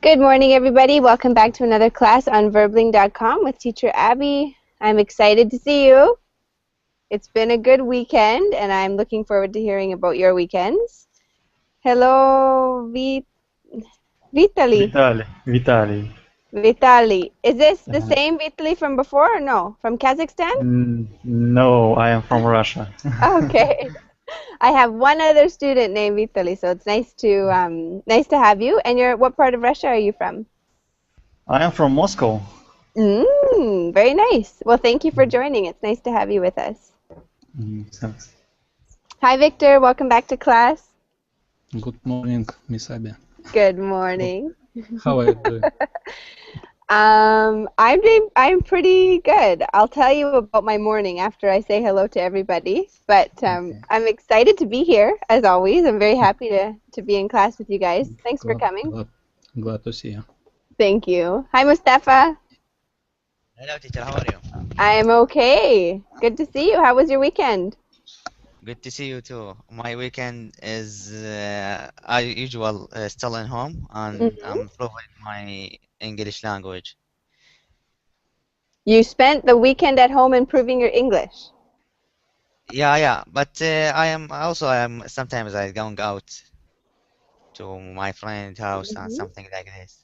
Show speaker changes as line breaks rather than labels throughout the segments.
Good morning, everybody. Welcome back to another class on verbling.com with teacher Abby. I'm excited to see you. It's been a good weekend, and I'm looking forward to hearing about your weekends. Hello, Vitali.
Vitali.
Vitali. Is this the same Vitali from before or no? From Kazakhstan?
No, I am from Russia.
Okay. I have one other student named Vitali, so it's nice to have you. And what part of Russia are you from?
I am from Moscow.
Very nice. Well, thank you for joining. It's nice to have you with us.
Thanks.
Hi, Victor. Welcome back to class.
Good morning, Miss Abby.
Good morning.
How are you doing?
I'm pretty good. I'll tell you about my morning after I say hello to everybody. But
Okay.
I'm excited to be here, as always. I'm very happy to be in class with you guys. Thanks for coming.
Glad to see you.
Thank you. Hi, Mustafa.
Hello, teacher. How are you?
I am okay. Good to see you. How was your weekend?
Good to see you too. My weekend is, as usual, still at home, and I'm improving my English language.
You spent the weekend at home improving your English.
Yeah. But I am sometimes I going out to my friend's house and something like this.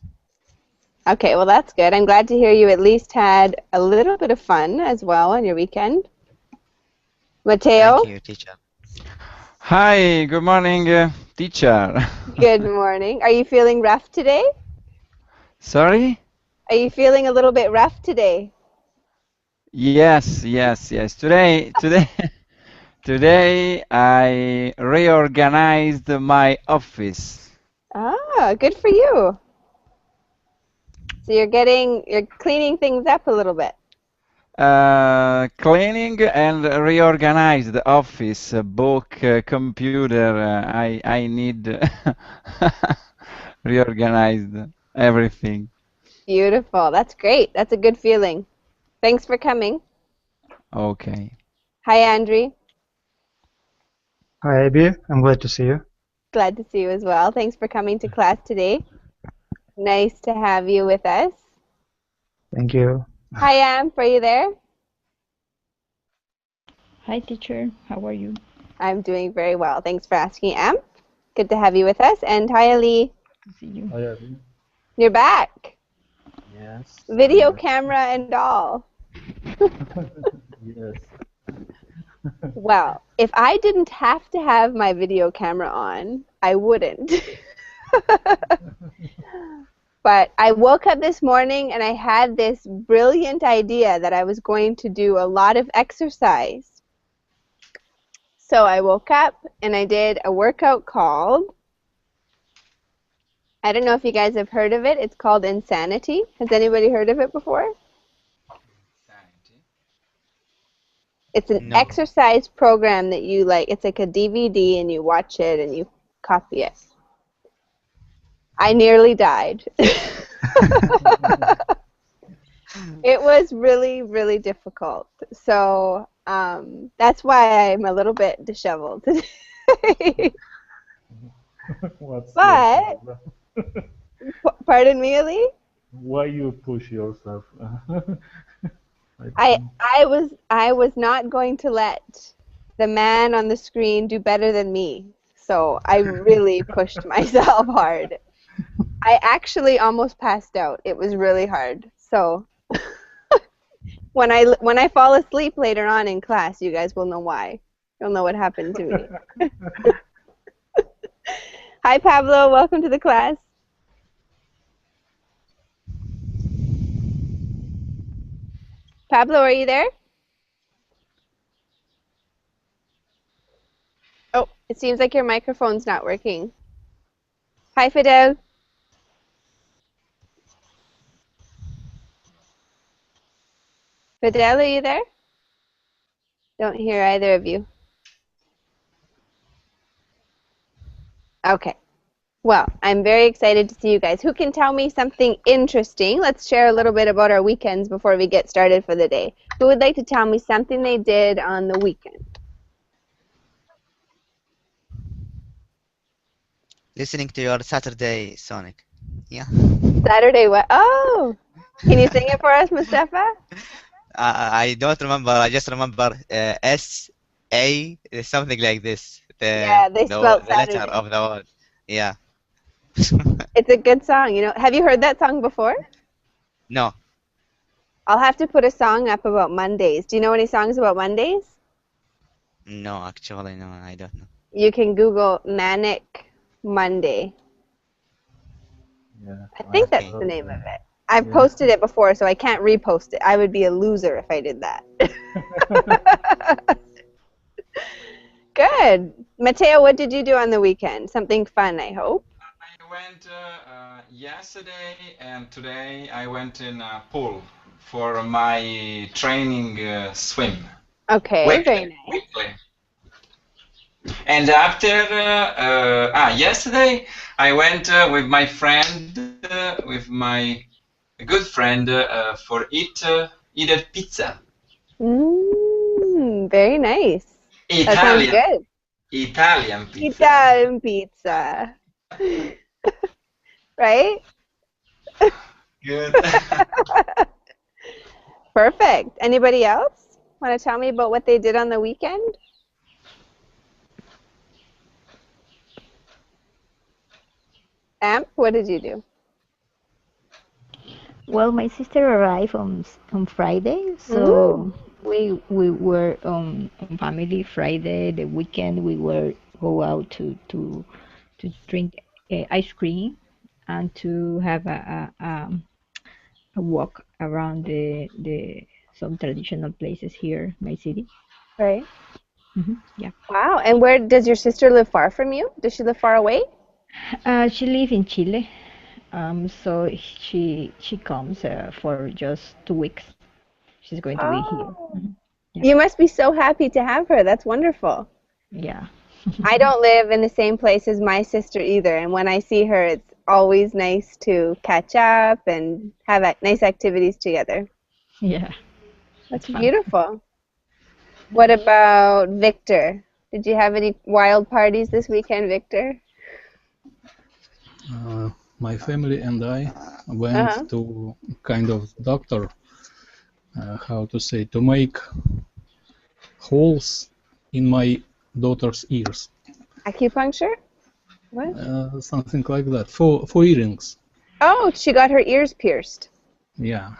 Okay, well that's good. I'm glad to hear you at least had a little bit of fun as well on your weekend. Mateo?
Thank you, teacher.
Hi, good morning, teacher.
Good morning. Are you feeling rough today?
Sorry?
Are you feeling a little bit rough today?
Yes. Today I reorganized my office.
Ah, good for you. So you're cleaning things up a little bit.
Cleaning and reorganize the office, book, computer. I need reorganized everything.
Beautiful. That's great. That's a good feeling. Thanks for coming.
Okay.
Hi, Andrew.
Hi, Abby. I'm glad to see you.
Glad to see you as well. Thanks for coming to class today. Nice to have you with us.
Thank you.
Hi, Amp. Are you there?
Hi, teacher. How are you?
I'm doing very well. Thanks for asking, Amp. Good to have you with us. And hi, Ali.
Good to see you.
Hi, Abby.
You're back.
Yes.
Video camera and all.
Yes.
Well, if I didn't have to have my video camera on, I wouldn't. But I woke up this morning and I had this brilliant idea that I was going to do a lot of exercise. So I woke up and I did a workout called, I don't know if you guys have heard of it. It's called Insanity. Has anybody heard of it before? It's an
No.
exercise program that you like. It's like a DVD and you watch it and you copy it. I nearly died. It was really, really difficult. So that's why I'm a little bit disheveled today.
What's
But, pardon me, Ali?
why you push yourself?
I was not going to let the man on the screen do better than me. So I really pushed myself hard. I actually almost passed out. It was really hard. So when I fall asleep later on in class, you guys will know why. You'll know what happened to me. Hi, Pablo. Welcome to the class. Pablo, are you there? Oh, it seems like your microphone's not working. Hi, Fidel. Fidel, are you there? Don't hear either of you. Okay. Well, I'm very excited to see you guys. Who can tell me something interesting? Let's share a little bit about our weekends before we get started for the day. Who would like to tell me something they did on the weekend?
Listening to your Saturday Sonic. Yeah.
Saturday what? Oh, can you sing it for us, Mustafa?
I don't remember. I just remember S-A, something like this.
Yeah, they spelled
The letter
Saturday.
of the word. Yeah.
It's a good song. Have you heard that song before?
No,
I'll have to put a song up about Mondays. Do you know any songs about Mondays?
no, actually, no, I don't know.
You can Google Manic Monday.
Yeah,
I
I
think that's
Okay.
the
heard
name of
that.
it. I've
Yeah.
posted it before, so I can't repost it. I would be a loser if I did that. Good. Mateo, what did you do on the weekend? Something fun, I hope.
I went yesterday and today I went in a pool for my training swim.
Okay, very nice.
Weekly. And after yesterday I went with my friend, with my good friend for eat a pizza.
Very nice. That sounds
Italian
good.
Italian pizza.
Italian pizza. Right?
Good.
Perfect. Anybody else want to tell me about what they did on the weekend? Amp, what did you do?
Well, my sister arrived on Friday,
Mm,
so we were on family Friday. The weekend we were go out to drink ice cream and to have a walk around the some traditional places here in my city.
right.
Yeah.
Wow. And where does your sister live far from you? Does she live far away?
She lives in Chile, so she comes for just 2 weeks. She's going to be here.
Oh,
Yeah.
you must be so happy to have her. That's wonderful.
Yeah.
I don't live in the same place as my sister either, and when I see her, it's always nice to catch up and have nice activities together.
Yeah.
That's
It's fun.
beautiful. What about Victor? Did you have any wild parties this weekend, Victor?
My family and I
Uh-huh.
went to kind of doctor, how to say, to make holes in my daughter's ears,
Acupuncture? What?
something like that, for earrings.
Oh, she got her ears pierced.
Yeah,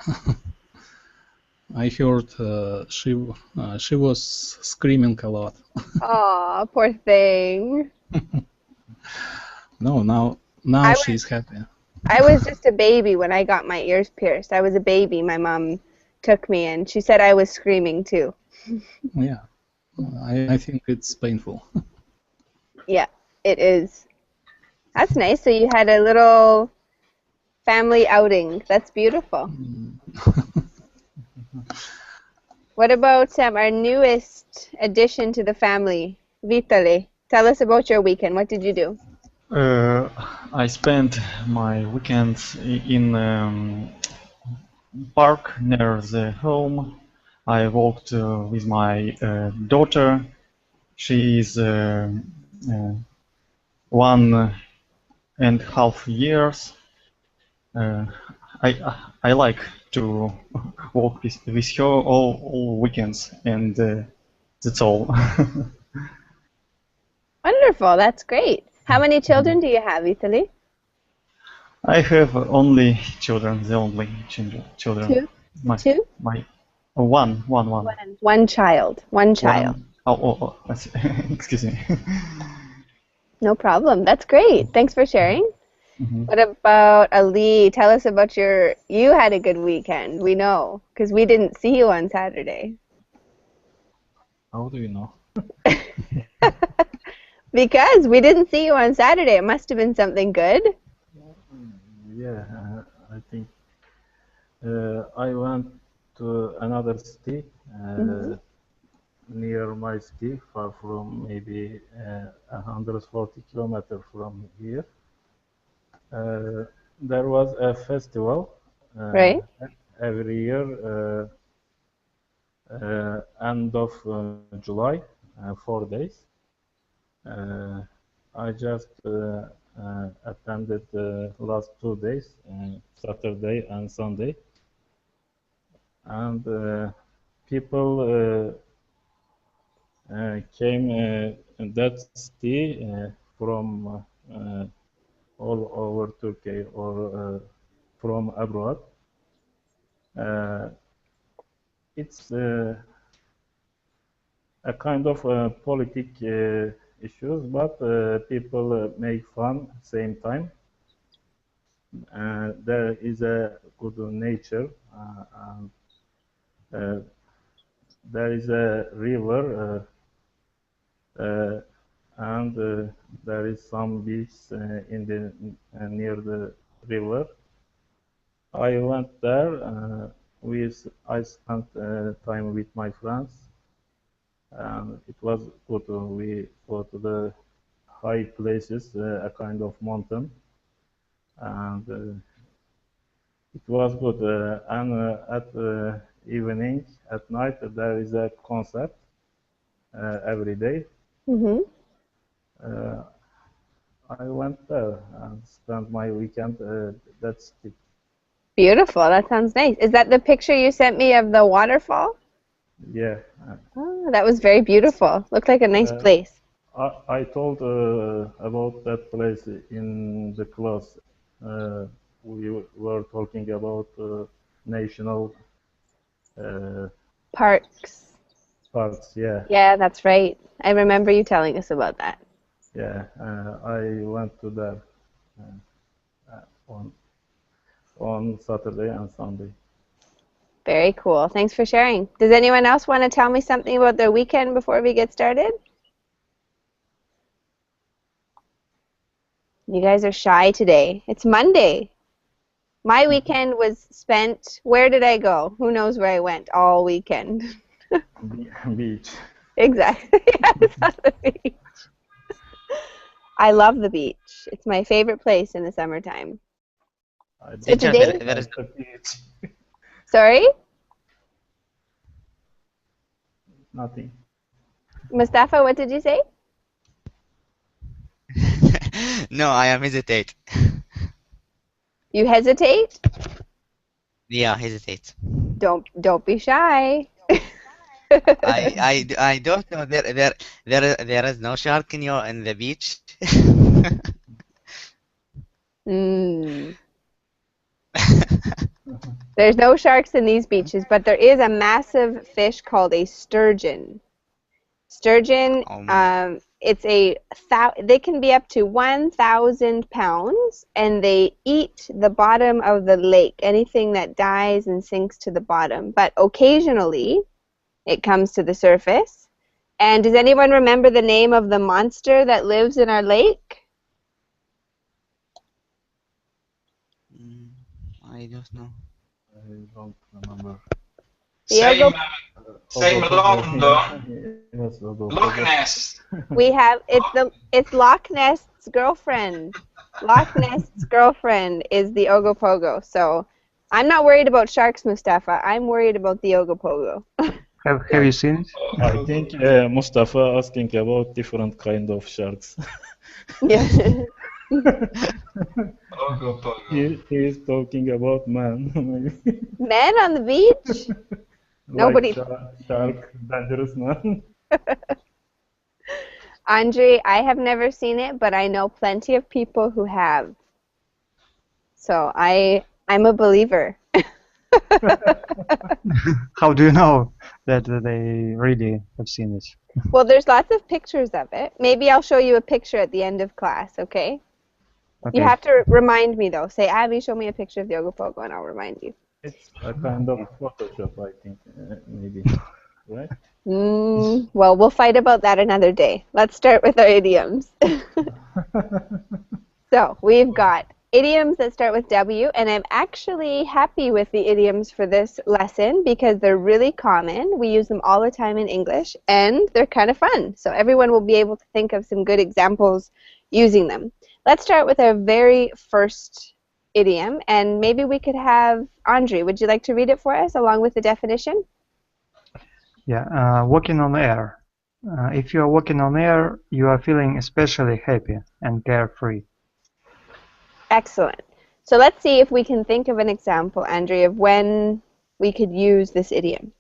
I heard she was screaming a lot.
Aw, poor thing.
No, now
I was
she's happy.
I was just a baby when I got my ears pierced. I was a baby. My mom took me and she said I was screaming too.
Yeah, I think it's painful.
Yeah, it is. That's nice. So you had a little family outing. That's beautiful. What about our newest addition to the family, Vitale? Tell us about your weekend. What did you do?
I spent my weekends in park near the home. I walked with my daughter. She is 1.5 years. Uh, I like to walk with her all weekends, and that's all.
Wonderful. That's great. How many children do you have, Vitali?
I have only children, the only children.
Two.
My
Two?
my one.
One child. One child.
One. Excuse me.
No problem. That's great. Thanks for sharing.
Mhm.
What about Ali? Tell us about you had a good weekend. We know, because we didn't see you on Saturday.
How do you know?
Because we didn't see you on Saturday. It must have been something good.
Yeah, I think I went to another city
Hmm.
near my city, far from maybe 140 kilometers from here. There was a festival
Right?
every year, end of July, 4 days. Uh, I just attended the last 2 days, Saturday and Sunday, and people came in that city from all over Turkey or from abroad. It's a kind of politic issues, but people make fun same time. There is a good nature, and there is a river, and there is some beach in the near the river. I went there. I spent time with my friends, and it was good. We go to the high places, a kind of mountain, and it was good. And at evening, at night, there is a concert every day.
Mm-hmm.
I went there and spent my weekend. That's it.
Beautiful. That sounds nice. Is that the picture you sent me of the waterfall?
Yeah.
Oh, that was very beautiful. Looked like a nice place.
I told about that place in the class. We were talking about national
Parks.
parks. Yeah.
Yeah, that's right. I remember you telling us about that.
Yeah. I went to there on Saturday and Sunday.
Very cool. Thanks for sharing. Does anyone else want to tell me something about their weekend before we get started? You guys are shy today. It's Monday. My weekend was spent, where did I go? Who knows where I went all weekend?
Beach.
Exactly. Yes, on the beach. I love the beach. It's my favorite place in the summertime. So
Teacher,
today,
there is
The beach.
sorry,
Nothing.
Mustafa, what did you say?
no, I am hesitate.
You hesitate?
Yeah, hesitate.
Don't be shy.
I don't know. There is no shark in the beach.
Mm. There's no sharks in these beaches, but there is a massive fish called a sturgeon. Sturgeon, they can be up to 1,000 pounds, and they eat the bottom of the lake, anything that dies and sinks to the bottom. But occasionally, it comes to the surface. And does anyone remember the name of the monster that lives in our lake?
I don't know.
I don't remember.
Same London.
Yes,
Loch Ness.
It's Loch Ness's girlfriend. Loch Ness's girlfriend is the Ogopogo. So I'm not worried about sharks, Mustafa. I'm worried about the Ogopogo.
Have you seen it?
I think Mustafa asking about different kind of sharks.
Yeah.
Ogopogo.
He is talking about man.
Men on the beach? Nobody.
Shark, dangerous man.
Andre, I have never seen it, but I know plenty of people who have. So I'm a believer.
How do you know that they really have seen it?
Well, there's lots of pictures of it. Maybe I'll show you a picture at the end of class, okay?
Okay.
You have to remind me, though. Say, Abby, show me a picture of the Ogopogo, and I'll remind you.
It's a kind of Photoshop, I think, maybe, right?
Well, we'll fight about that another day. Let's start with our idioms. So we've got idioms that start with W, and I'm actually happy with the idioms for this lesson because they're really common. We use them all the time in English, and they're kind of fun. So everyone will be able to think of some good examples using them. Let's start with our very first idiom, and maybe we could have Andre. Would you like to read it for us along with the definition?
Yeah, walking on air. If you are walking on air, you are feeling especially happy and carefree.
Excellent. So let's see if we can think of an example, Andrea, of when we could use this idiom.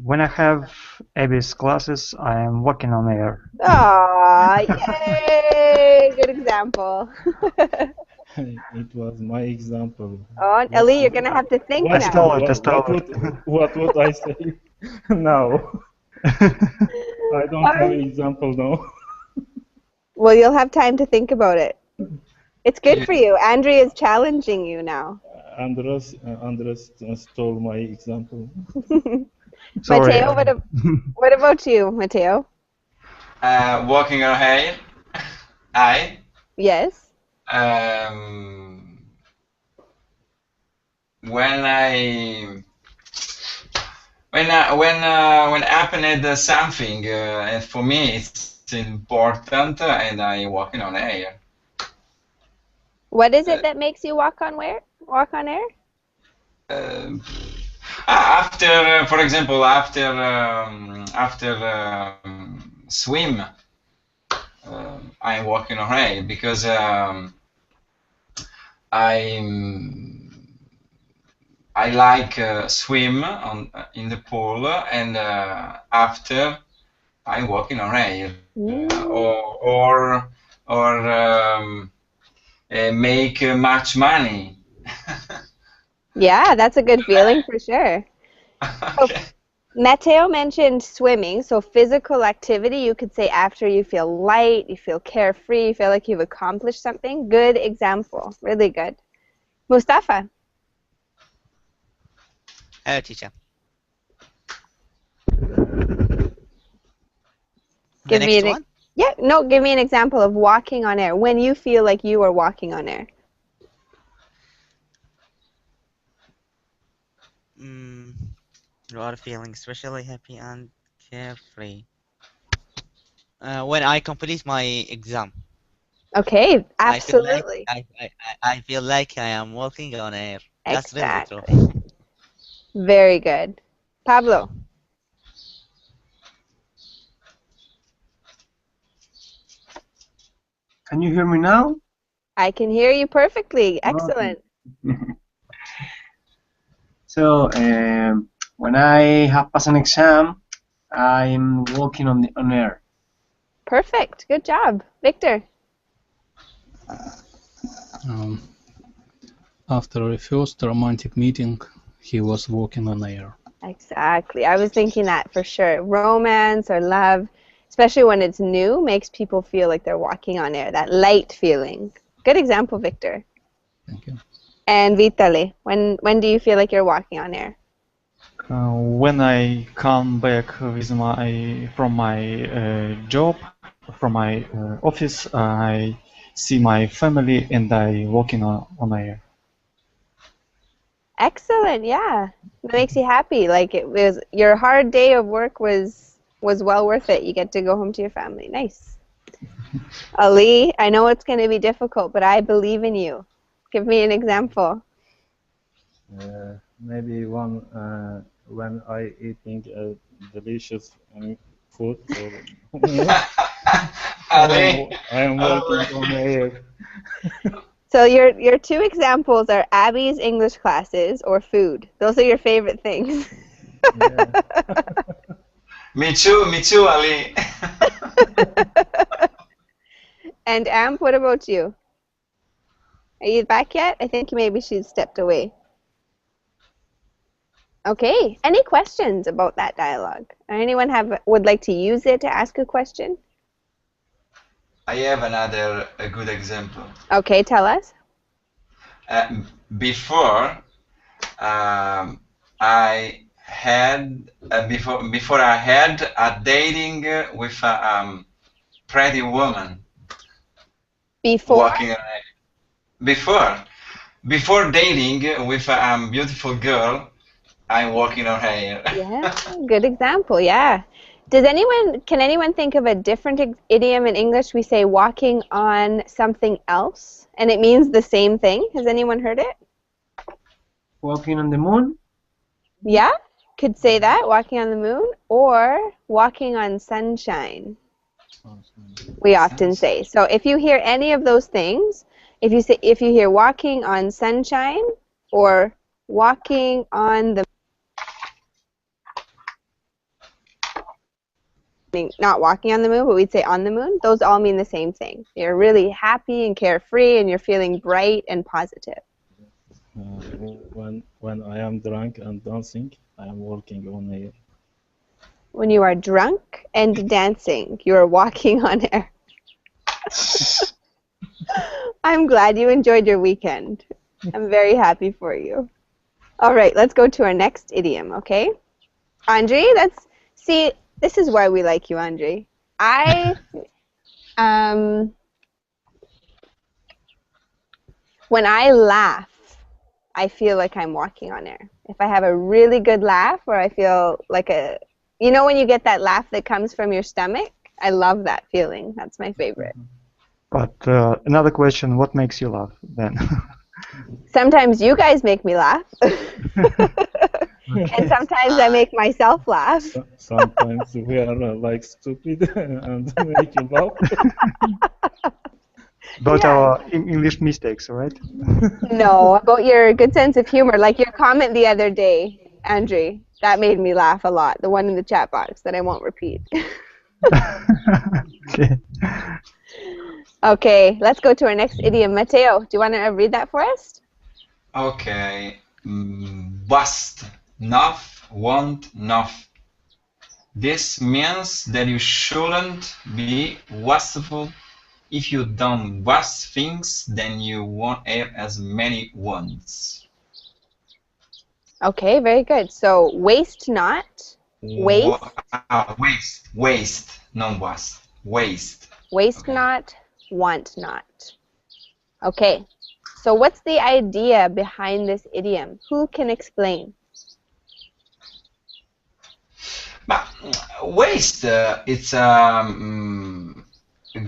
When I have Abby's classes, I am walking on air.
Aw, yay! Good example.
It was my example.
Oh, Ali, you're gonna have to think
I
now.
stole it.
What would I say now? I don't have an example now.
Well, you'll have time to think about it. It's good for you. Andrea is challenging you now.
Andres stole my example.
Sorry.
Mateo, what about you, Mateo?
Walking on air.
Yes.
When happened something, and for me it's important, and I walking on air.
What is it that makes you walk on air?
After, for example, after swim, I'm walking on air because I like swim in the pool, and after I'm walking on air, make much money.
Yeah, that's a good feeling for sure.
Okay.
So, Mateo mentioned swimming, so physical activity, you could say after you feel light, you feel carefree, you feel like you've accomplished something. Good example, really good. Mustafa?
Hello, teacher. The
Give me
next one?
Yeah, no, give me an example of walking on air, when you feel like you are walking on air.
You are feeling especially happy and carefree. When I complete my exam.
Okay,
I feel like
absolutely.
I feel like I am walking on air. That's really true.
Exactly. Very good. Pablo?
Can you hear me now?
I can hear you perfectly. Excellent.
So, when I have passed an exam, I'm walking on air.
Perfect. Good job. Victor?
After a first romantic meeting, he was walking on air.
Exactly. I was thinking that for sure. Romance or love, especially when it's new, makes people feel like they're walking on air, that light feeling. Good example, Victor.
Thank you.
And Vitali, when do you feel like you're walking on air?
When I come back from my job, from my office, I see my family and I walking on air.
Excellent. Yeah. It makes you happy. Like it was your hard day of work was well worth it. You get to go home to your family. Nice. Ali, I know it's going to be difficult, but I believe in you. Give me an example.
Maybe one when I eating a delicious food. I am walking on air.
So your two examples are Abby's English classes or food. Those are your favorite things.
Yeah.
Me too, Ali.
And Amp, what about you? Are you back yet? I think maybe she's stepped away. Okay. Any questions about that dialogue? Or anyone would like to use it to ask a question?
I have another good example.
Okay, tell us.
Before I had before I had a dating with a pretty woman.
Before?
Walking before dating with a beautiful girl, I'm walking on her.
Yeah, good example. Yeah. Can anyone think of a different idiom in English? We say walking on something else, and it means the same thing. Has anyone heard it?
Walking on the moon?
Yeah, could say that, walking on the moon. or walking on sunshine, we often say. So if you hear any of those things, if you hear walking on sunshine or walking on the not walking on the moon, but we'd say on the moon, those all mean the same thing. You're really happy and carefree and you're feeling bright and positive.
When I am drunk and dancing, I am walking on air.
When you are drunk and dancing, you are walking on air. I'm glad you enjoyed your weekend. I'm very happy for you. All right, let's go to our next idiom, okay? Andre, see, this is why we like you, Andre. When I laugh, I feel like I'm walking on air. If I have a really good laugh or I feel like you know when you get that laugh that comes from your stomach? I love that feeling. That's my favorite.
But another question, what makes you laugh then?
Sometimes you guys make me laugh. And sometimes I make myself laugh.
Sometimes we are like stupid and make you laugh.
About our English mistakes, right?
No, about your good sense of humor. Like your comment the other day, Andre, that made me laugh a lot. The one in the chat box that I won't repeat.
Okay.
Okay, let's go to our next idiom. Mateo, do you want to read that for us?
Okay. Bust, enough, want, enough. This means that you shouldn't be wasteful. If you don't waste things, then you won't have as many wants.
Okay, very good. So waste not, waste.
Waste, not waste. Waste.
Waste
Okay.
not, want not. Okay, so what's the idea behind this idiom? Who can explain?
But waste, it's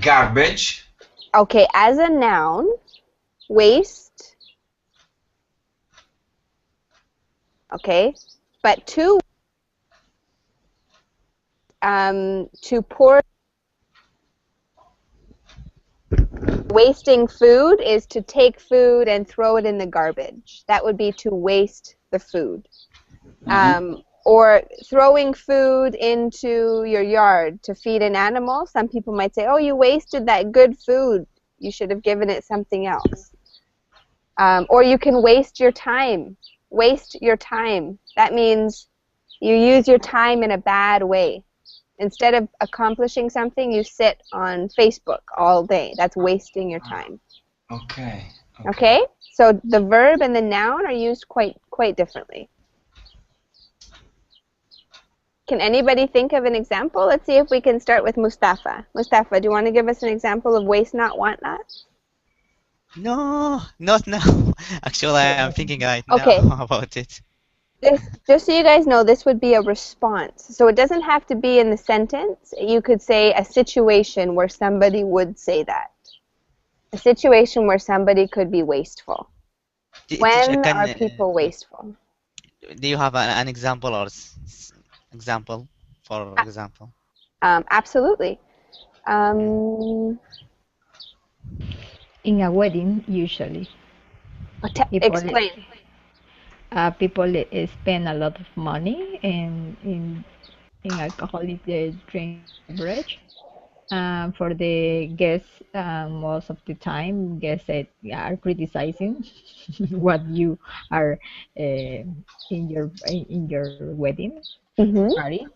garbage.
Okay, as a noun, waste. Okay, but to pour. Wasting food is to take food and throw it in the garbage. That would be to waste the food. Or throwing food into your yard to feed an animal. Some people might say, oh, you wasted that good food. You should have given it something else. Or you can waste your time. Waste your time. That means you use your time in a bad way. Instead of accomplishing something, you sit on Facebook all day. That's wasting your time.
Okay.
Okay? So the verb and the noun are used quite differently. Can anybody think of an example? Let's see if we can start with Mustafa. Mustafa, do you want to give us an example of waste not, want not?
No, not now. Actually, I'm thinking right
Okay.
now about it.
Just so you guys know, this would be a response. So it doesn't have to be in the sentence. You could say a situation where somebody would say that. A situation where somebody could be wasteful.
Teacher,
When are people wasteful?
do you have an example or example, for example?
Absolutely.
In a wedding, usually.
Explain.
People spend a lot of money in alcoholic drink beverage. For the guests, most of the time, guests are criticizing what you are in your wedding party.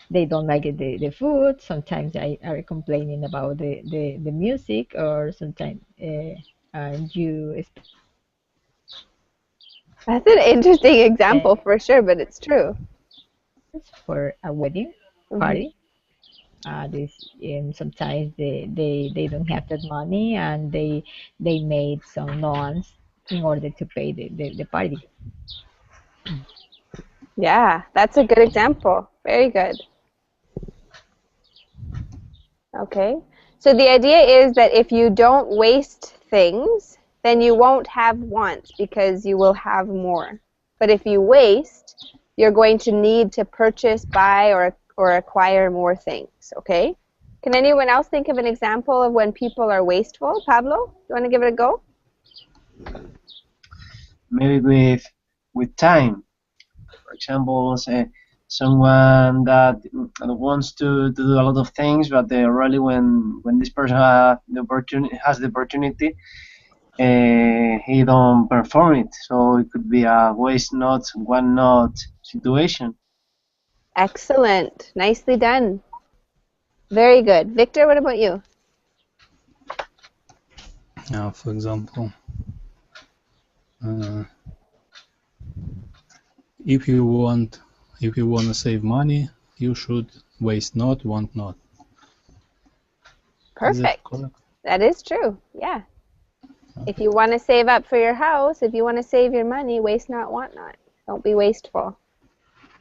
They don't like the food. Sometimes I are complaining about the music, or sometimes you
That's an interesting example for sure, but it's true.
for a wedding party. Sometimes they don't have that money, and they made some loans in order to pay the party.
Yeah, that's a good example. Very good. Okay. So the idea is that if you don't waste things, then you won't have wants because you will have more. But if you waste, you're going to need to purchase, buy, or acquire more things, okay? Can anyone else think of an example of when people are wasteful? Pablo, you want to give it a go?
Maybe with time. For example, say someone that wants to do a lot of things, but they really when this person has the opportunity, he don't perform it. So it could be a waste not, one not situation.
Excellent. Nicely done. Very good. Victor, what about you?
For example, if you want to save money, you should waste not, want not. Is that
Perfect.
correct?
That is true. Yeah. If you want to save up for your house, if you want to save your money, waste not, want not. Don't be wasteful.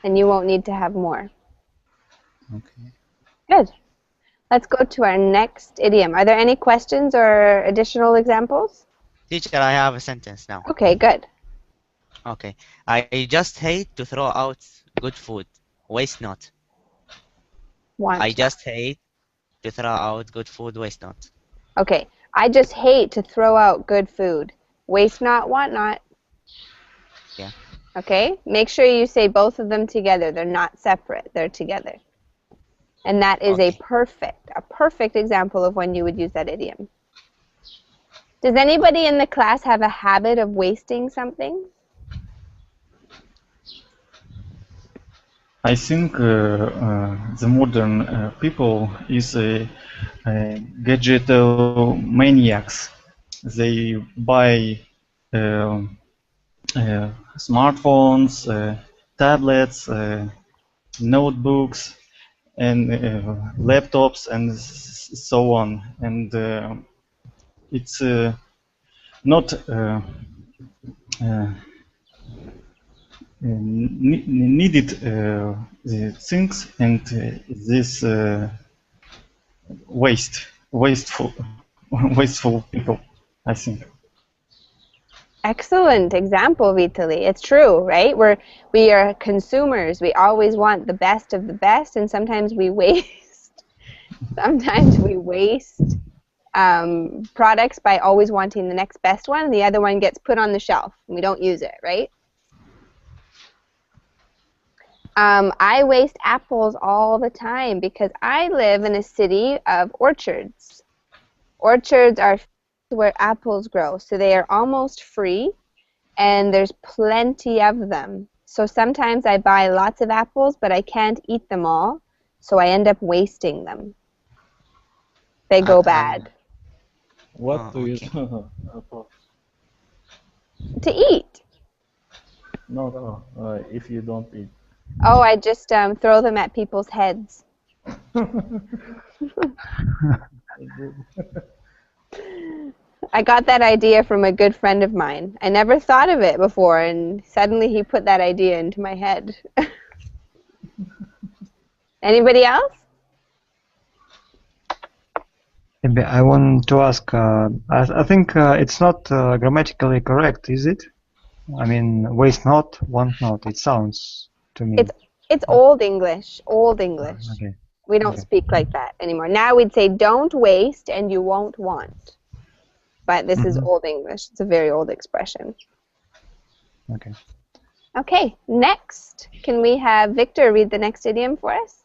And you won't need to have more.
Okay.
Good. Let's go to our next idiom. Are there any questions or additional examples?
Teacher, I have a sentence now.
Okay, good.
Okay. I just hate to throw out good food. Waste not.
Want
I
not.
just hate to throw out good food. Waste not.
Okay. I just hate to throw out good food. Waste not, want not.
Yeah.
Okay? Make sure you say both of them together. They're not separate. They're together. And that is
Okay.
a perfect example of when you would use that idiom. Does anybody in the class have a habit of wasting something?
I think the modern people is gadget maniacs. They buy uh, smartphones, tablets, notebooks, and laptops, and so on. And it's not needed the things, and this wasteful wasteful people, I think.
Excellent example, Vitali. It's true, right? We are consumers. We always want the best of the best, and sometimes we waste. Sometimes we waste products by always wanting the next best one, and the other one gets put on the shelf, and we don't use it, right? I waste apples all the time because I live in a city of orchards. Orchards are where apples grow, so they are almost free, and there's plenty of them. So sometimes I buy lots of apples, but I can't eat them all, so I end up wasting them. They go bad.
What do you
Okay.
do?
To eat.
No, if you don't eat.
Oh, I just throw them at people's heads. I got that idea from a good friend of mine. I never thought of it before, and suddenly he put that idea into my head. Anybody else?
Maybe I want to ask, I think it's not grammatically correct, is it? I mean, waste not, want not. It sounds to me.
It's Old English. Old English.
Okay.
We don't speak like that anymore. Now we'd say don't waste and you won't want. But this is Old English. It's a very old expression.
Okay.
Okay, next. Can we have Victor read the next idiom for us?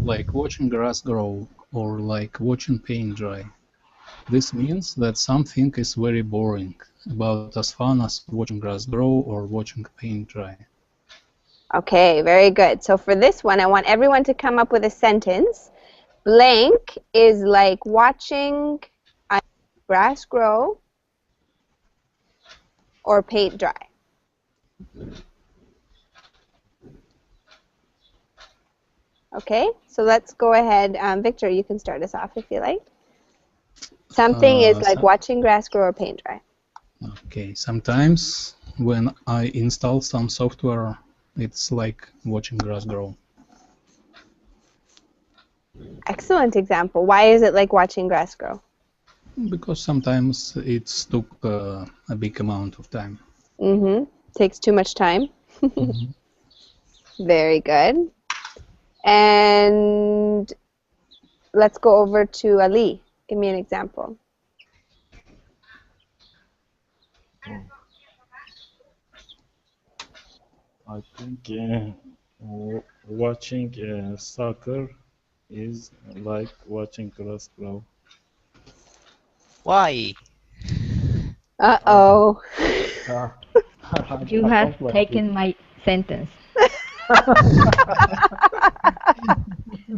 Like watching grass grow, or like watching paint dry. This means that something is very boring, about as fun as watching grass grow or watching paint dry.
Okay, very good. So for this one, I want everyone to come up with a sentence. Blank is like watching grass grow or paint dry. Okay, so let's go ahead. Victor, you can start us off if you like. Something is like watching grass grow or paint dry.
Okay, sometimes when I install some software, it's like watching grass grow.
Excellent example. Why is it like watching grass grow?
Because sometimes it's took a big amount of time.
Takes too much time. Very good. And let's go over to Ali. Give me an example.
I think watching soccer is like watching grass grow.
Why?
Uh-oh.
You
I
have
don't like it.
taken my sentence.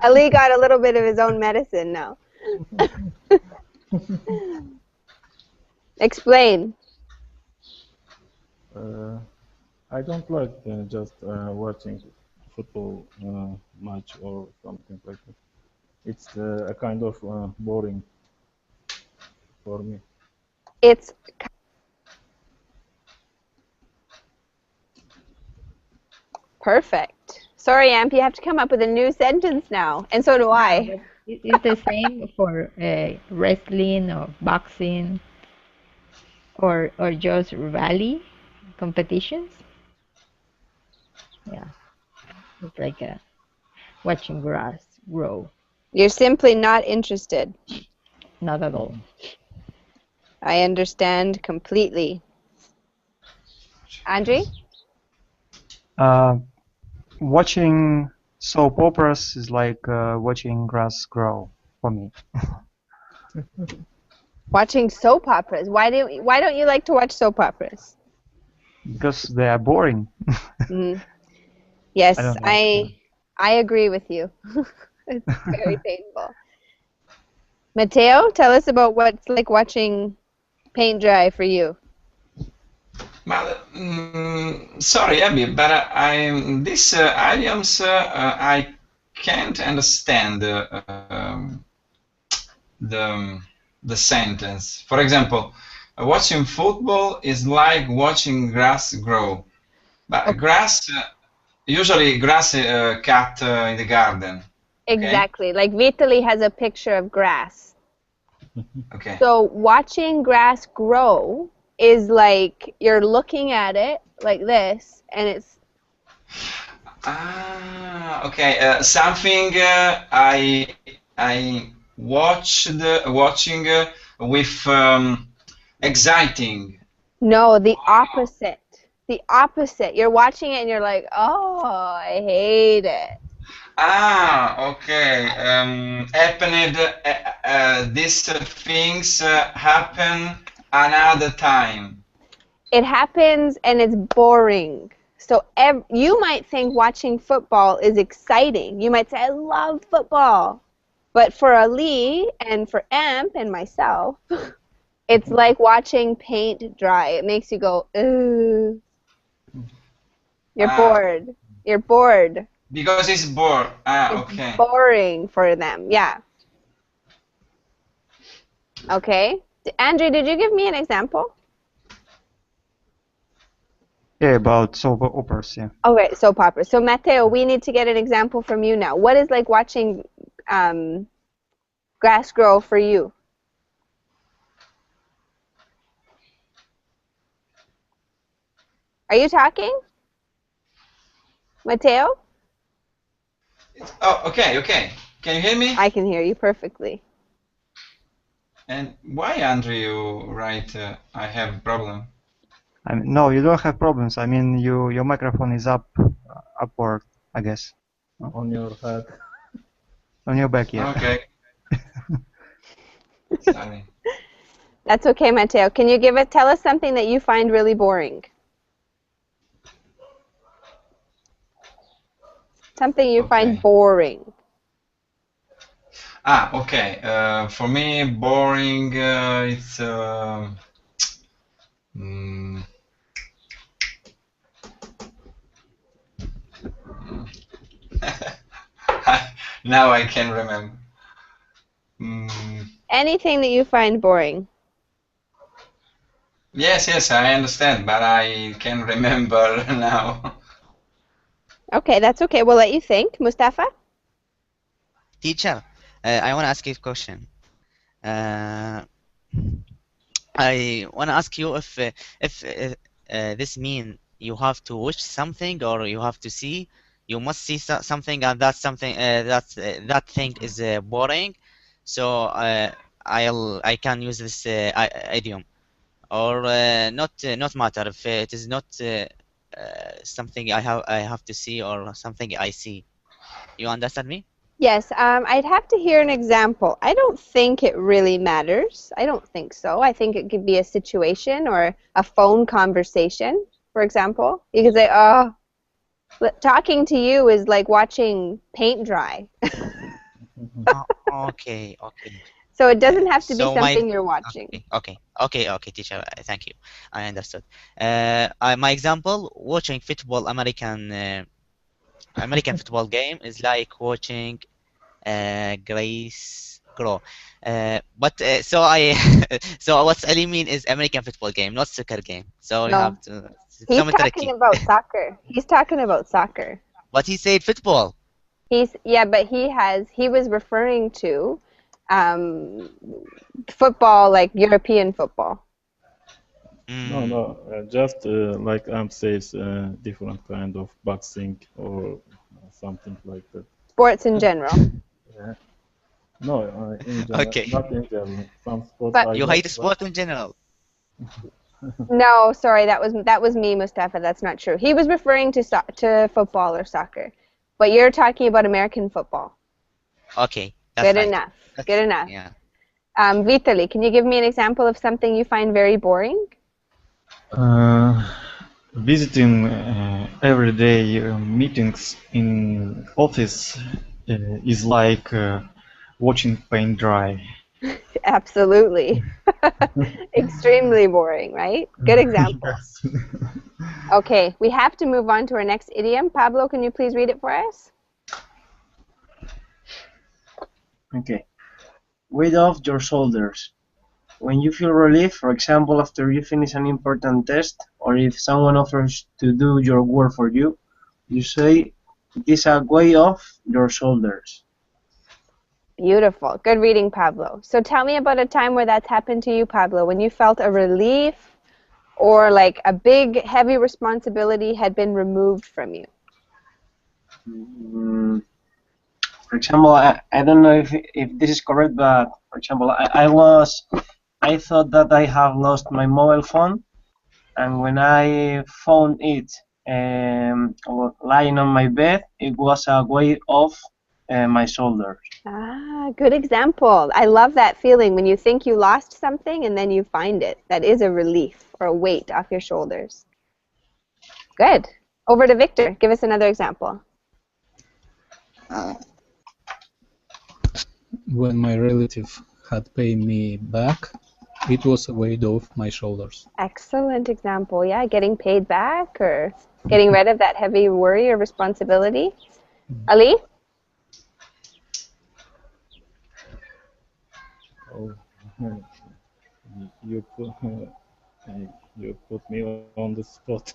Ali got a little bit of his own medicine now. Explain.
I don't like just watching football match or something like that. It's a kind of boring for me.
It's perfect. Sorry, Amp, you have to come up with a new sentence now. And so do I.
But it's the same for wrestling or boxing or just rally competitions. Yeah, it's like watching grass grow.
You're simply not interested.
Not at all.
I understand completely. Andre?
Watching soap operas is like watching grass grow for me.
Watching soap operas. Why don't you like to watch soap operas?
Because they are boring.
Mm. Yes,
I don't like
I agree with you. It's very painful. Mateo, tell us about what's like watching paint dry for you.
But, sorry, Abby, but these idioms I can't understand the sentence. For example, watching football is like watching grass grow. But grass, usually grass cut in the garden.
Exactly. Like Vitaly has a picture of grass.
Okay.
So watching grass grow is like you're looking at it like this, and it's
Okay. Something I watching with exciting.
no, the opposite. The opposite. You're watching it and you're like, oh, I hate it.
Okay. Happened. These things happen another time.
It happens and it's boring. So you might think watching football is exciting. You might say, I love football. But for Ali and for Amp and myself, it's like watching paint dry. It makes you go, ooh. You're bored. You're bored.
Because it's bored.
It's
Okay.
boring for them. Yeah. Okay. Andrew, did you give me an example?
Yeah, about soap operas, yeah.
Okay, soap opera. So Matteo, we need to get an example from you now. What is like watching grass grow for you? Are you talking? Matteo?
Oh, okay. Can you hear me?
I can hear you perfectly.
And why, Andrew, you write I have a problem?
No, you don't have problems. I mean, your microphone is upward, I guess.
On your head.
On your back, yeah.
Okay. Sorry.
That's okay, Matteo. Can you tell us something that you find really boring? Something you find boring.
Okay. For me, boring. It's now I can remember.
Anything that you find boring.
Yes, I understand, but I can remember now.
Okay, that's okay. We'll let you think. Mustafa?
Teacher, I want to ask you a question. I want to ask you if this mean you have to watch something or you have to see you must see something, and that's something that thing is boring. So I can use this idiom, or not matter if it is not something I have to see or something I see. You understand me?
Yes, I'd have to hear an example. I don't think it really matters. I don't think so. I think it could be a situation or a phone conversation, for example. You could say, oh, talking to you is like watching paint dry.
Okay, okay.
So it doesn't have to be
So
something you're watching.
okay, teacher. Thank you. I understood. My example, watching football, American football game is like watching Grace grow. So I so what Ali mean is American football game, not soccer game. So you
No,
have to. It's
he's
some
talking
tricky.
about soccer. He's talking about soccer.
But he said football.
But he was referring to um, football, like European football.
No, just like Am says, different kind of boxing or something like that.
Sports in general.
Yeah. No, in general,
Okay.
not in general. Some sports
But
I
You
like,
hate sport in general.
no, sorry, that was me, Mustafa. That's not true. He was referring to football or soccer, but you're talking about American football.
Okay, that's
Good
right.
enough. Good enough.
Yeah.
Vitali, can you give me an example of something you find very boring?
Visiting everyday meetings in office is like watching paint dry.
Absolutely. Extremely boring, right? Good example.
Yes.
Okay, we have to move on to our next idiom. Pablo, can you please read it for us?
Okay. Weight off your shoulders. When you feel relief, for example, after you finish an important test, or if someone offers to do your work for you, you say, it is a weight off your shoulders.
Beautiful. Good reading, Pablo. So tell me about a time where that's happened to you, Pablo, when you felt a relief or like a big, heavy responsibility had been removed from you.
For example, I don't know if this is correct, but for example, I thought that I have lost my mobile phone, and when I found it lying on my bed, it was a weight off my shoulders.
Ah, good example. I love that feeling when you think you lost something and then you find it. That is a relief or a weight off your shoulders. Good. Over to Victor. Give us another example.
When my relative had paid me back, it was a weight off my shoulders.
Excellent example. Yeah, getting paid back or getting rid of that heavy worry or responsibility. Ali?
Oh, you put you put me on the spot.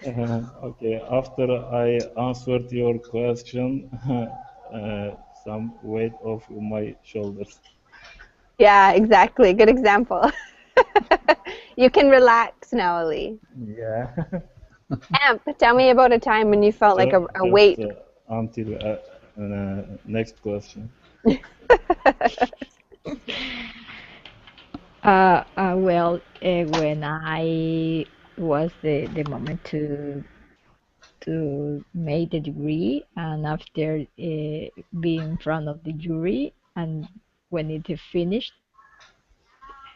Okay, after I answered your question, some weight off my shoulders.
Yeah, exactly. Good example. You can relax now, Ali.
Yeah.
Amp, tell me about a time when you felt like a weight.
Until next question.
When I was the moment to make the degree, and after being in front of the jury, and when it is finished,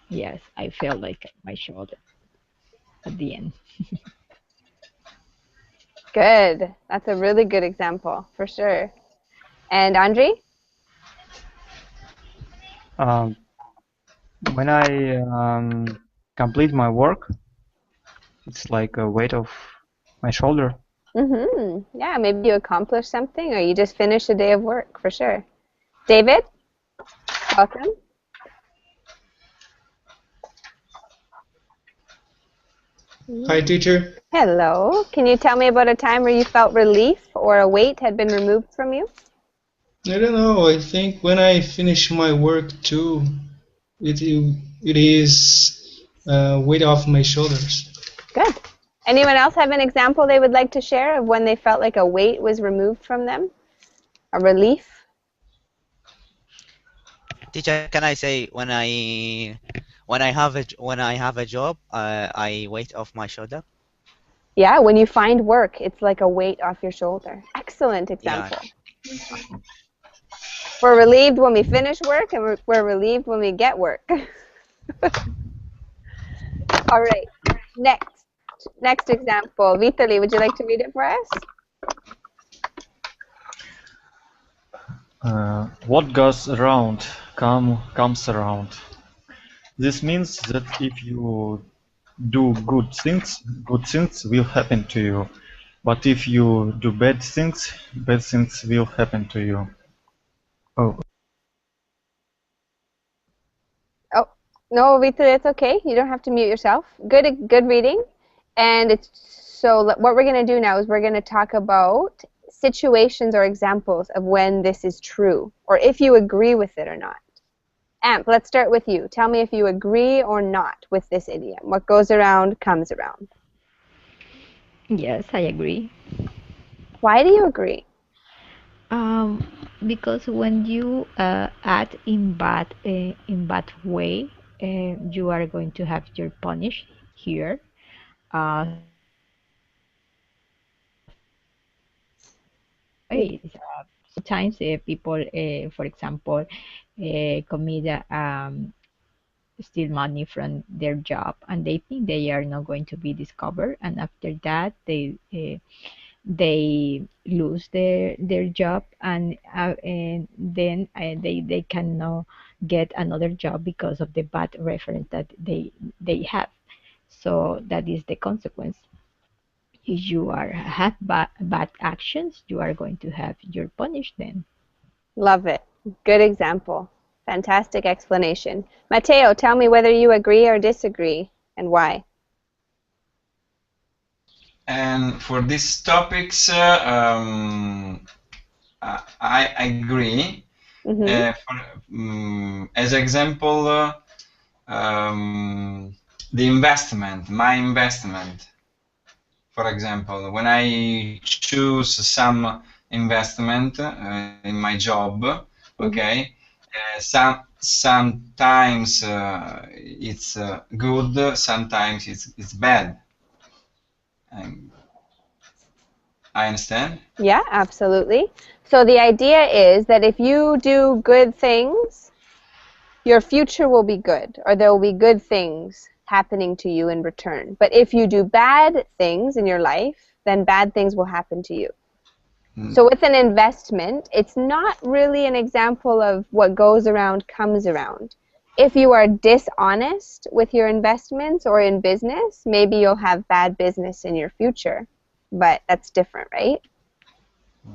yes, I felt like my shoulder at the end.
Good. That's a really good example, for sure. And Andre?
When I complete my work, it's like a weight off my shoulder.
Mm-hmm. Yeah, maybe you accomplished something or you just finished a day of work, for sure. David? Welcome.
Hi, teacher.
Hello. Can you tell me about a time where you felt relief or a weight had been removed from you?
I don't know. I think when I finish my work too, it is weight off my shoulders.
Good. Anyone else have an example they would like to share of when they felt like a weight was removed from them? A relief?
Teacher, can I say when I have a job, I weight off my shoulder?
Yeah, when you find work, it's like a weight off your shoulder. Excellent
Yeah.
example. We're relieved when we finish work, and we're relieved when we get work. All right, next example. Vitali, would you like to read it for us?
What goes around comes around. This means that if you do good things will happen to you. But if you do bad things will happen to you. Oh,
Oh, no, Vitali, it's okay. You don't have to mute yourself. Good reading. And it's so what we're going to do now is we're going to talk about situations or examples of when this is true, or if you agree with it or not. Amp, let's start with you. Tell me if you agree or not with this idiom. What goes around comes around.
Yes, I agree.
Why do you agree?
Because when you act in bad way, you are going to have your punish here. Sometimes people, for example, commit steal money from their job, and they think they are not going to be discovered, and after that they lose their job, and then they cannot get another job because of the bad reference that they have. So that is the consequence. If you have bad actions, you are going to have your punish then.
Love it. Good example. Fantastic explanation. Matteo, tell me whether you agree or disagree and why.
And for these topics, I agree. As example, the investment, my investment. For example, when I choose some investment in my job, okay, sometimes it's good, sometimes it's bad. I understand?
Yeah, absolutely. So the idea is that if you do good things, your future will be good, or there will be good things happening to you in return. But if you do bad things in your life, then bad things will happen to you. So with an investment, it's not really an example of what goes around comes around. If you are dishonest with your investments or in business, maybe you'll have bad business in your future. But that's different, right?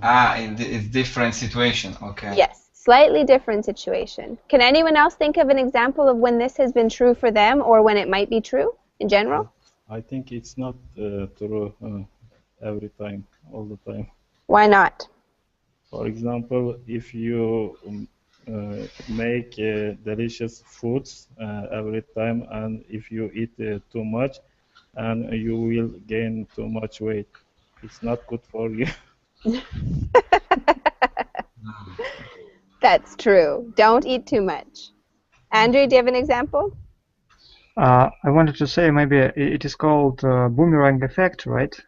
It's different situation. Okay.
Yes, slightly different situation. Can anyone else think of an example of when this has been true for them or when it might be true in general?
I think it's not true every time, all the time.
Why not?
For example, if you make delicious foods every time, and if you eat too much, and you will gain too much weight, it's not good for you.
That's true. Don't eat too much. Andrew, do you have an example?
I wanted to say maybe it is called boomerang effect, right?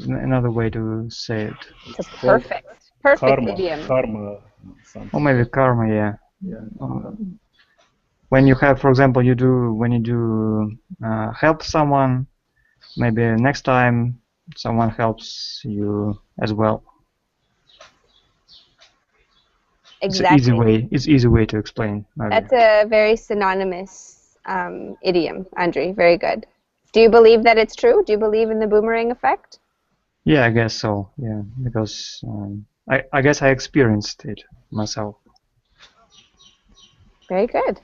Another way to say it.
It's a perfect idiom.
Karma, something.
Or maybe karma, yeah. When you have, for example, when you do help someone, maybe next time someone helps you as well.
Exactly.
It's easy way to explain. Maybe.
That's a very synonymous idiom, Andrew. Very good. Do you believe that it's true? Do you believe in the boomerang effect?
Yeah, I guess so. Yeah, because I guess I experienced it myself.
Very good.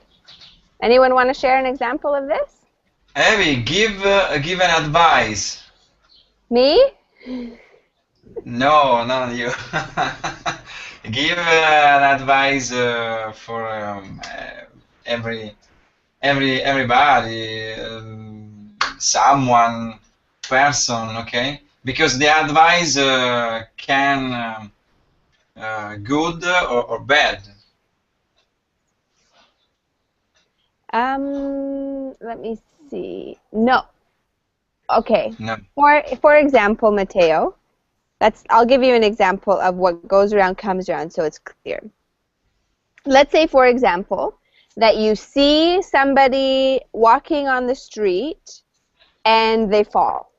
Anyone want to share an example of this?
Abby, give an advice.
Me?
No, not you. Give an advice for everybody. someone, person, okay? Because the advice can good or bad.
Let me see. No. Okay.
No.
For example, Mateo, I'll give you an example of what goes around comes around so it's clear. Let's say, for example, that you see somebody walking on the street and they fall.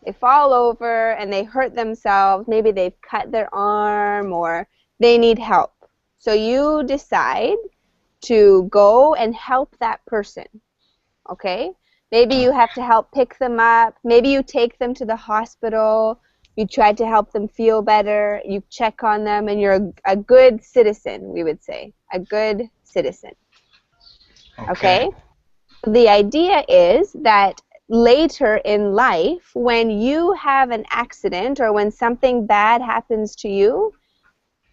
They fall over and they hurt themselves. Maybe they've cut their arm or they need help. So you decide to go and help that person, okay? Maybe you have to help pick them up. Maybe you take them to the hospital. You try to help them feel better. You check on them, and you're a good citizen, we would say. A good citizen. Okay? The idea is that later in life, when you have an accident or when something bad happens to you,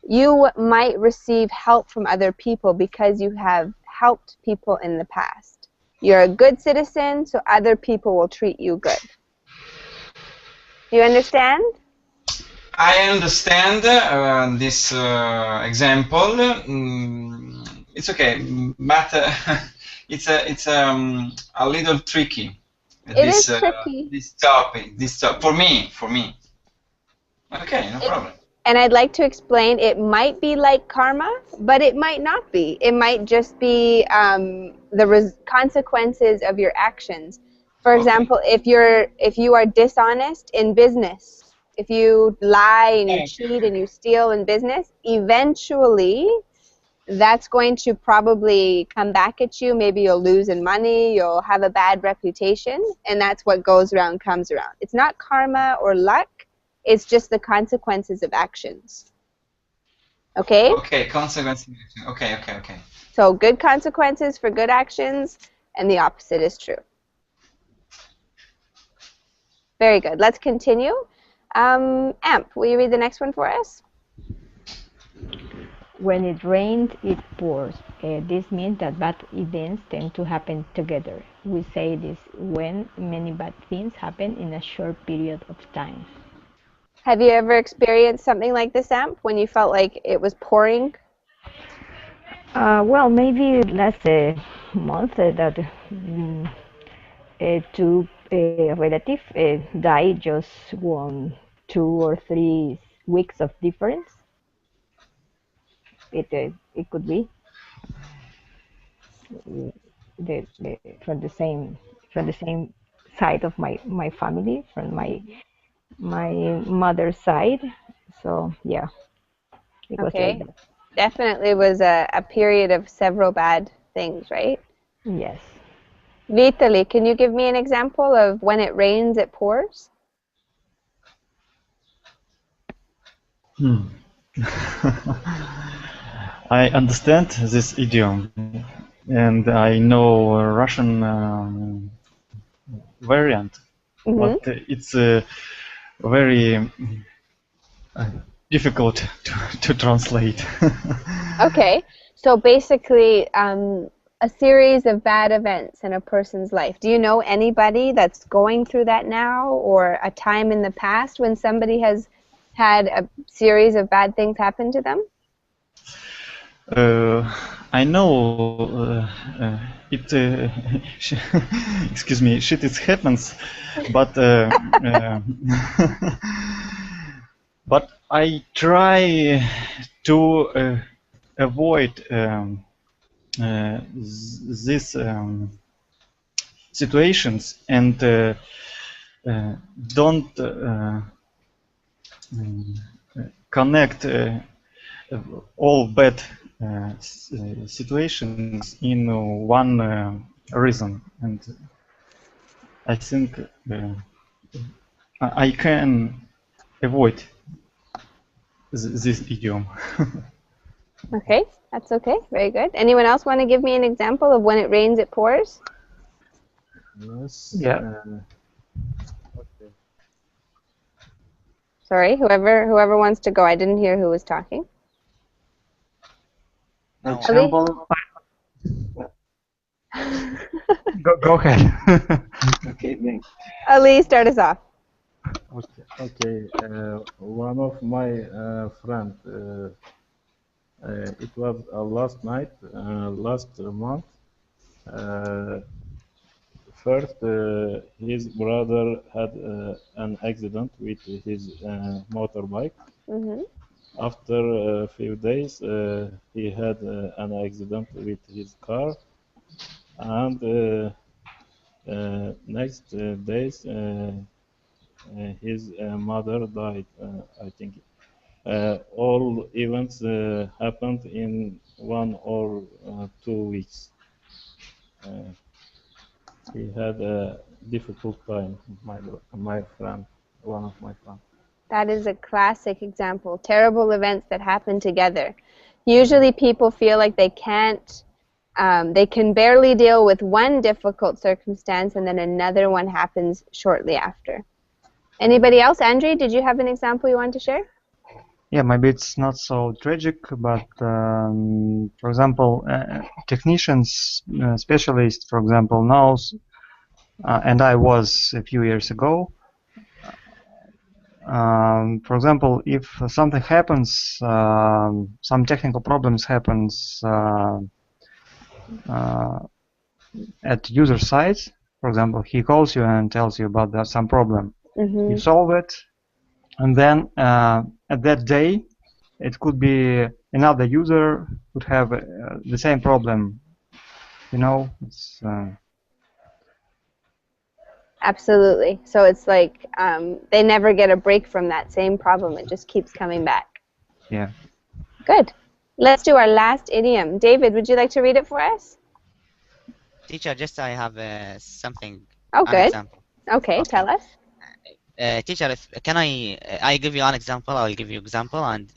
you might receive help from other people because you have helped people in the past. You're a good citizen, so other people will treat you good. You understand?
I understand this example. It's okay, but it's a little tricky.
It is tricky.
This topic. For me. Okay, no problem.
And I'd like to explain, it might be like karma, but it might not be. It might just be the consequences of your actions. For example, if you are dishonest in business, if you lie and you cheat and you steal in business, eventually that's going to probably come back at you. Maybe you'll lose in money, you'll have a bad reputation, and that's what goes around comes around. It's not karma or luck. It's just the consequences of actions. Okay?
Okay, consequences. Okay.
So good consequences for good actions, and the opposite is true. Very good. Let's continue. Amp, will you read the next one for us?
When it rains, it pours. This means that bad events tend to happen together. We say this when many bad things happen in a short period of time.
Have you ever experienced something like this, Amp, when you felt like it was pouring?
Well, maybe last month that two relatives died just 1, 2, or 3 weeks of difference. It could be from the same side of my family, from my mother's side. So yeah, it was like that.
Definitely was a period of several bad things, right?
Yes.
Vitaly, can you give me an example of when it rains, it pours?
I understand this idiom, and I know a Russian variant, but it's very difficult to translate.
Okay, so basically a series of bad events in a person's life. Do you know anybody that's going through that now, or a time in the past when somebody has had a series of bad things happen to them?
I know it. Excuse me, shit, it happens, but but I try to avoid these situations and don't connect all bad situations in one reason, and I think I can avoid this idiom.
Okay, that's okay. Very good. Anyone else want to give me an example of when it rains, it pours?
Yes.
Yeah.
Okay.
Sorry, whoever wants to go. I didn't hear who was talking.
For example,
Go ahead.
Okay, then.
Ali, start us off.
Okay. One of my friend. It was last night, last month. Uh, First, his brother had an accident with his motorbike.
Hmm.
After a few days, he had an accident with his car, and next days, his mother died. I think all events happened in 1 or 2 weeks. Uh, he had a difficult time, my friend, one of my friends.
That is a classic example. Terrible events that happen together. Usually people feel like they can't, they can barely deal with one difficult circumstance and then another one happens shortly after. Anybody else? Andre, did you have an example you wanted to share?
Yeah, maybe it's not so tragic, but for example, technicians, specialists, for example, knows, and I was a few years ago. For example, if something happens, some technical problems happens at user side. For example, he calls you and tells you about some problem.
Mm-hmm.
You solve it, and then at that day, it could be another user would have the same problem. You know, it's
Absolutely. So it's like they never get a break from that same problem. It just keeps coming back.
yeah.
Good. Let's do our last idiom. David, would you like to read it for us?
Teacher, just I have something,
Oh,
an
good.
example.
Okay, tell us.
Teacher, can I give you an example? I'll give you example, and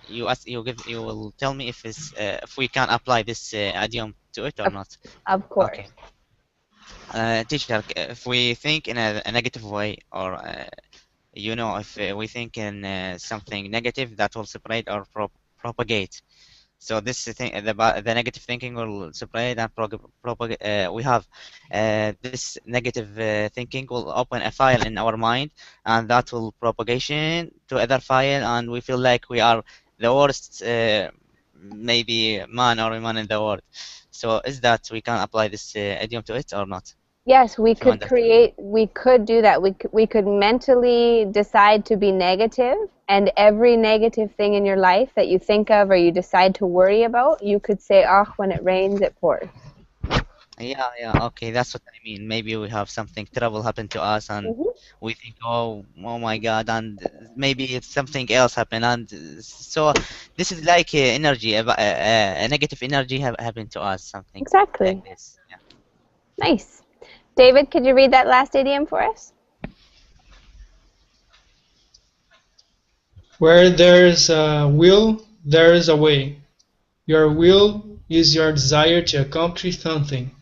you will tell me if we can apply this idiom to it or not.
Of course.
Okay. Teacher, if we think in a negative way, or if we think in something negative, that will spread or propagate. So this thing, the negative thinking will spread and propagate. We have this negative thinking will open a file in our mind, and that will propagation to other file, and we feel like we are the worst, maybe man or woman in the world. So is that we can apply this idiom to it or not?
Yes, we
If you
could do that. We could mentally decide to be negative, and every negative thing in your life that you think of or you decide to worry about, you could say, oh, when it rains, it pours.
Yeah, okay, that's what I mean. Maybe we have something terrible happen to us, and we think, oh my God, and maybe it's something else happen, and so this is like energy, a negative energy happened to us, something
Exactly.
like this. Yeah.
Nice. David, could you read that last idiom for us?
Where there's a will, there is a way. Your will is your desire to accomplish something.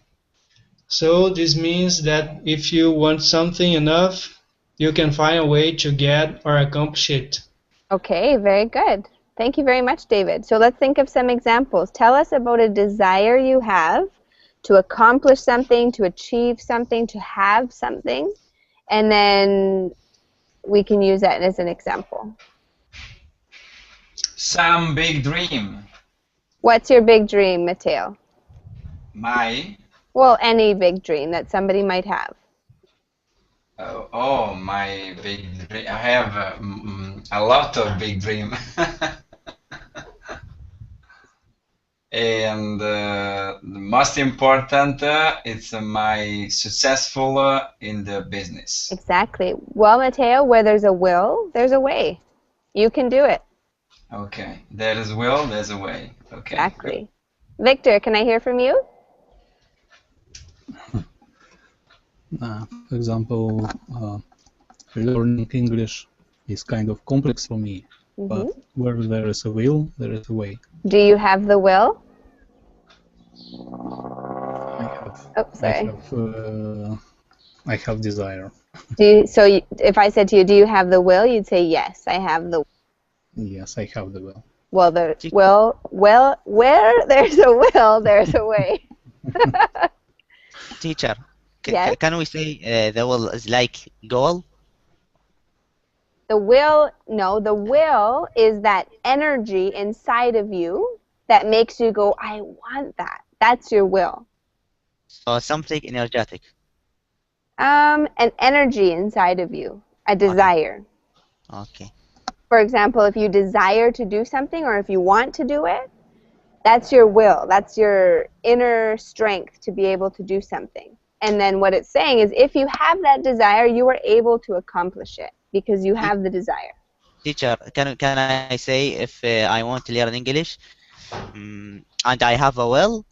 So this means that if you want something enough, you can find a way to get or accomplish it.
Okay, very good. Thank you very much, David. So let's think of some examples. Tell us about a desire you have to accomplish something, to achieve something, to have something, and then we can use that as an example.
Some big dream.
What's your big dream, Mateo?
Well,
any big dream that somebody might have.
My big dream. I have a lot of big dream. And the most important, it's my successful in the business.
Exactly. Well, Mateo, where there's a will, there's a way. You can do it.
Okay, there is will, there's a way. Okay.
Exactly. Victor, can I hear from you?
For example, learning English is kind of complex for me, but where there is a will, there is a way.
Do you have the will?
I have desire.
If I said to you, do you have the will, you'd say yes, I have the will.
Yes, I have the will.
Well, where there's a will, there's a way.
Teacher,
Yes.
can we say the will is like goal?
The will, no, the will is that energy inside of you that makes you go, I want that. That's your will.
So something energetic.
An energy inside of you, a desire.
Okay.
For example, if you desire to do something or if you want to do it, that's your will. That's your inner strength to be able to do something. And then what it's saying is if you have that desire, you are able to accomplish it because you have the desire.
Teacher, can I say if I want to learn English and I have a will,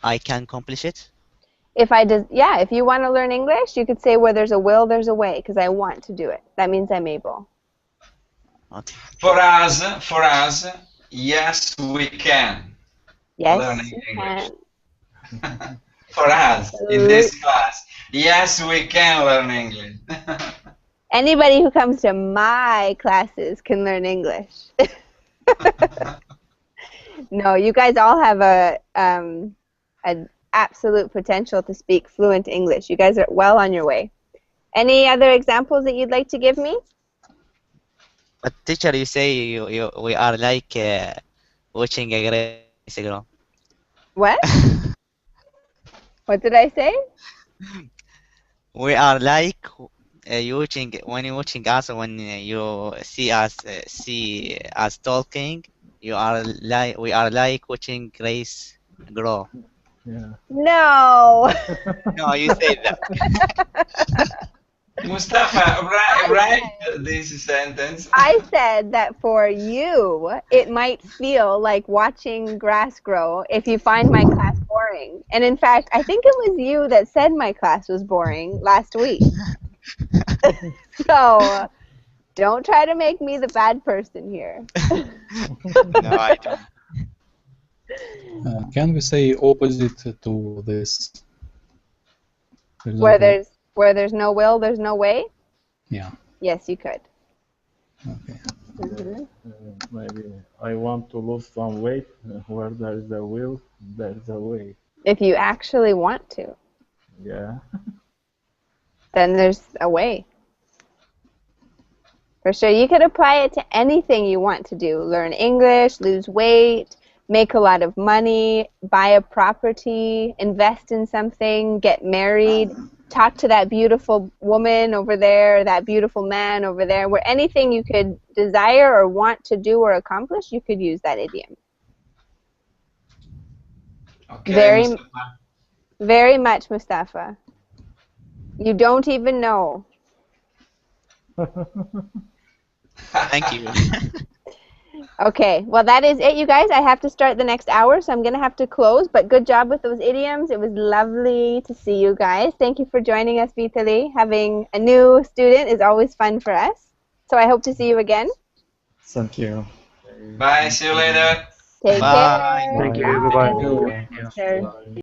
I can accomplish it?
If you want to learn English, you could say where there's a will, there's a way, because I want to do it. That means I'm able.
Okay.
For us, yes, we can learn
Yes, you
English.
can.
For us, in this class, yes, we can learn English.
Anybody who comes to my classes can learn English. No, you guys all have an absolute potential to speak fluent English. You guys are well on your way. Any other examples that you'd like to give me?
But teacher, you say we are like watching a Grace girl.
What? What did I say?
We are like you watching when you're watching us, or when you see us talking. You are like we are like watching Grace grow.
Yeah.
No.
No, you say that.
Mustafa, write this sentence.
I said that for you, it might feel like watching grass grow if you find my class boring. And in fact, I think it was you that said my class was boring last week. So don't try to make me the bad person here.
No, I don't.
Can we say opposite to this? For
Where
example,
there's no will, there's no way?
yeah.
Yes, you could.
Okay.
Maybe I want to lose some weight. Where there is a will, there is a way.
If you actually want to,
Yeah.
then there's a way. For sure. You could apply it to anything you want to do. Learn English, lose weight, make a lot of money, buy a property, invest in something, get married, talk to that beautiful woman over there, that beautiful man over there. Where anything you could desire or want to do or accomplish, you could use that idiom.
Okay,
Very,
Mustafa.
very much, Mustafa. You don't even know.
Thank you.
Okay, well that is it, you guys. I have to start the next hour, so I'm going to have to close. But good job with those idioms. It was lovely to see you guys. Thank you for joining us, Vitali. Having a new student is always fun for us. So I hope to see you again.
Thank you.
Bye, see you later.
Take
Bye.
care.
Thank you.
Bye.
Goodbye.
Sure.
Bye.